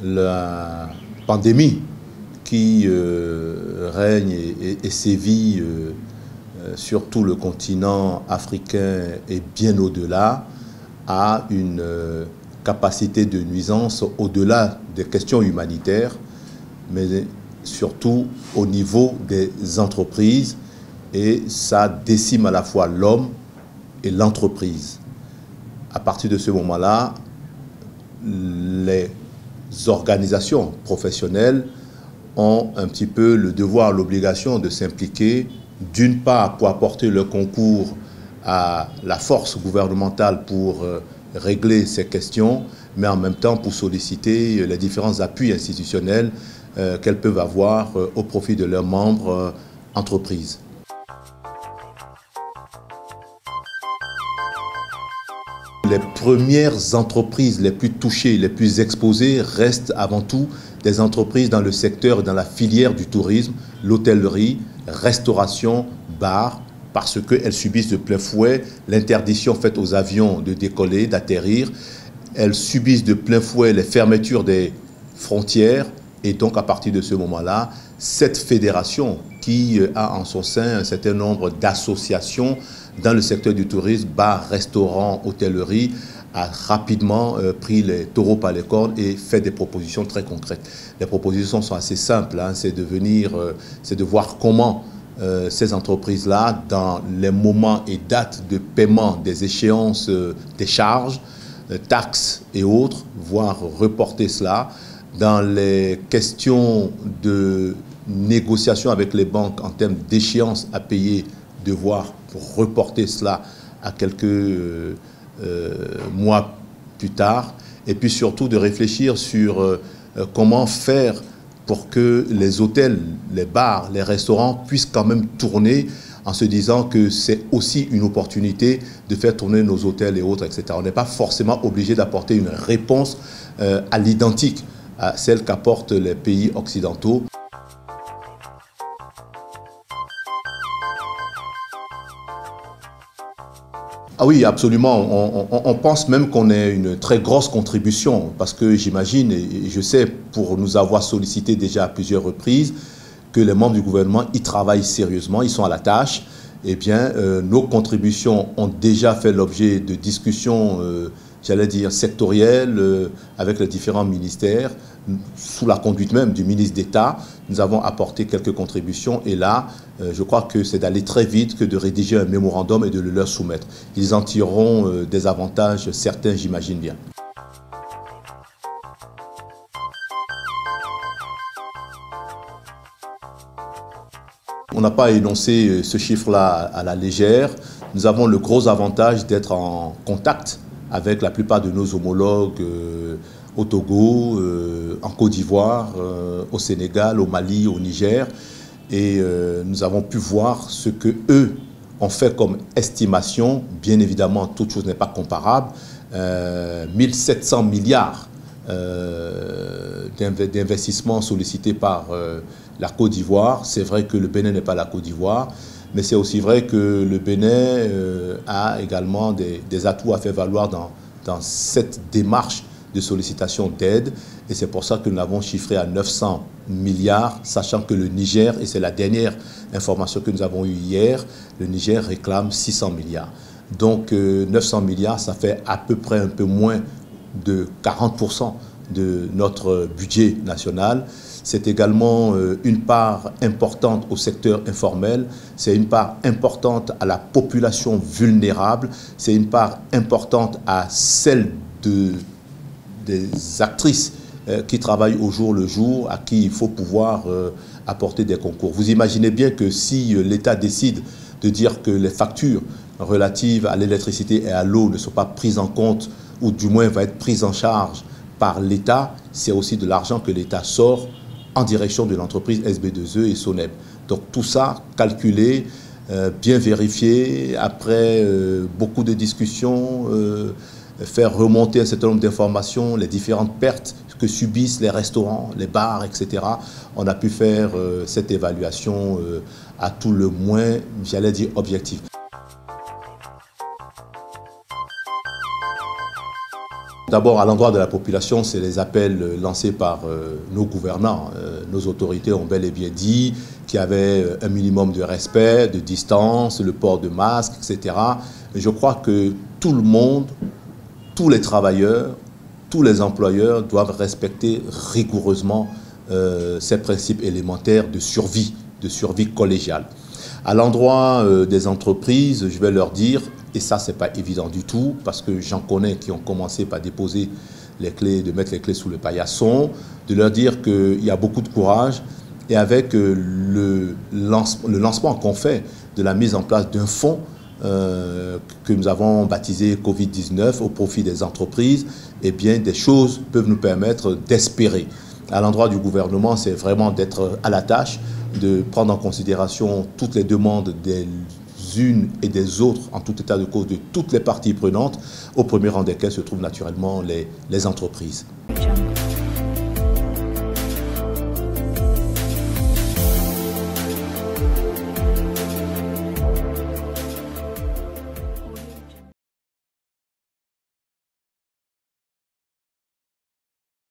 la pandémie qui règne et sévit sur tout le continent africain et bien au-delà, a une capacité de nuisance au-delà des questions humanitaires, mais surtout au niveau des entreprises, et ça décime à la fois l'homme et l'entreprise. À partir de ce moment-là, les organisations professionnelles ont un petit peu le devoir, l'obligation de s'impliquer, d'une part pour apporter leur concours à la force gouvernementale pour régler ces questions, mais en même temps pour solliciter les différents appuis institutionnels qu'elles peuvent avoir au profit de leurs membres entreprises. Les premières entreprises les plus touchées, les plus exposées restent avant tout des entreprises dans le secteur et dans la filière du tourisme, l'hôtellerie, restauration, bar, parce qu'elles subissent de plein fouet l'interdiction faite aux avions de décoller, d'atterrir. Elles subissent de plein fouet les fermetures des frontières, et donc à partir de ce moment-là, cette fédération qui a en son sein un certain nombre d'associations dans le secteur du tourisme, bar, restaurant, hôtellerie, a rapidement pris les taureaux par les cornes et fait des propositions très concrètes. Les propositions sont assez simples, hein, c'est de voir comment ces entreprises-là, dans les moments et dates de paiement des échéances des charges, taxes et autres, voire reporter cela, dans les questions de négociation avec les banques en termes d'échéances à payer, devoir pour reporter cela à quelques mois plus tard, et puis surtout de réfléchir sur comment faire pour que les hôtels, les bars, les restaurants puissent quand même tourner, en se disant que c'est aussi une opportunité de faire tourner nos hôtels et autres, etc. On n'est pas forcément obligé d'apporter une réponse à l'identique à celle qu'apportent les pays occidentaux. Ah oui, absolument. On pense même qu'on ait une très grosse contribution, parce que j'imagine, et je sais pour nous avoir sollicité déjà à plusieurs reprises, que les membres du gouvernement y travaillent sérieusement, ils sont à la tâche. Eh bien, nos contributions ont déjà fait l'objet de discussions, j'allais dire, sectorielles avec les différents ministères, sous la conduite même du ministre d'État. Nous avons apporté quelques contributions et là, je crois que c'est d'aller très vite que de rédiger un mémorandum et de le leur soumettre. Ils en tireront des avantages certains, j'imagine bien. On n'a pas énoncé ce chiffre-là à la légère. Nous avons le gros avantage d'être en contact avec la plupart de nos homologues au Togo, en Côte d'Ivoire, au Sénégal, au Mali, au Niger. Et nous avons pu voir ce que eux ont fait comme estimation. Bien évidemment, toute chose n'est pas comparable. 1700 milliards d'investissements sollicités par la Côte d'Ivoire. C'est vrai que le Bénin n'est pas la Côte d'Ivoire, mais c'est aussi vrai que le Bénin a également des atouts à faire valoir dans cette démarche de sollicitation d'aide. Et c'est pour ça que nous l'avons chiffré à 900 milliards, sachant que le Niger, et c'est la dernière information que nous avons eue hier, le Niger réclame 600 milliards. Donc 900 milliards, ça fait à peu près un peu moins de 40% de notre budget national. C'est également une part importante au secteur informel, c'est une part importante à la population vulnérable, c'est une part importante à celle des actrices qui travaillent au jour le jour, à qui il faut pouvoir apporter des concours. Vous imaginez bien que si l'État décide de dire que les factures relatives à l'électricité et à l'eau ne sont pas prises en compte, ou du moins va être prises en charge par l'État, c'est aussi de l'argent que l'État sort en direction de l'entreprise SB2E et SONEB. Donc tout ça calculé, bien vérifié, après beaucoup de discussions, faire remonter un certain nombre d'informations, les différentes pertes que subissent les restaurants, les bars, etc. On a pu faire cette évaluation à tout le moins, j'allais dire, objective. D'abord, à l'endroit de la population, c'est les appels lancés par nos gouvernants. Nos autorités ont bel et bien dit qu'il y avait un minimum de respect, de distance, le port de masque, etc. Mais je crois que tout le monde, tous les travailleurs, tous les employeurs doivent respecter rigoureusement ces principes élémentaires de survie collégiale. À l'endroit des entreprises, je vais leur dire, et ça c'est pas évident du tout, parce que j'en connais qui ont commencé par déposer les clés, de mettre les clés sous le paillasson, de leur dire qu'il y a beaucoup de courage, et avec le lancement qu'on fait de la mise en place d'un fonds que nous avons baptisé Covid-19 au profit des entreprises, eh bien des choses peuvent nous permettre d'espérer. À l'endroit du gouvernement, c'est vraiment d'être à la tâche, de prendre en considération toutes les demandes des unes et des autres, en tout état de cause, de toutes les parties prenantes, au premier rang desquelles se trouvent naturellement les entreprises.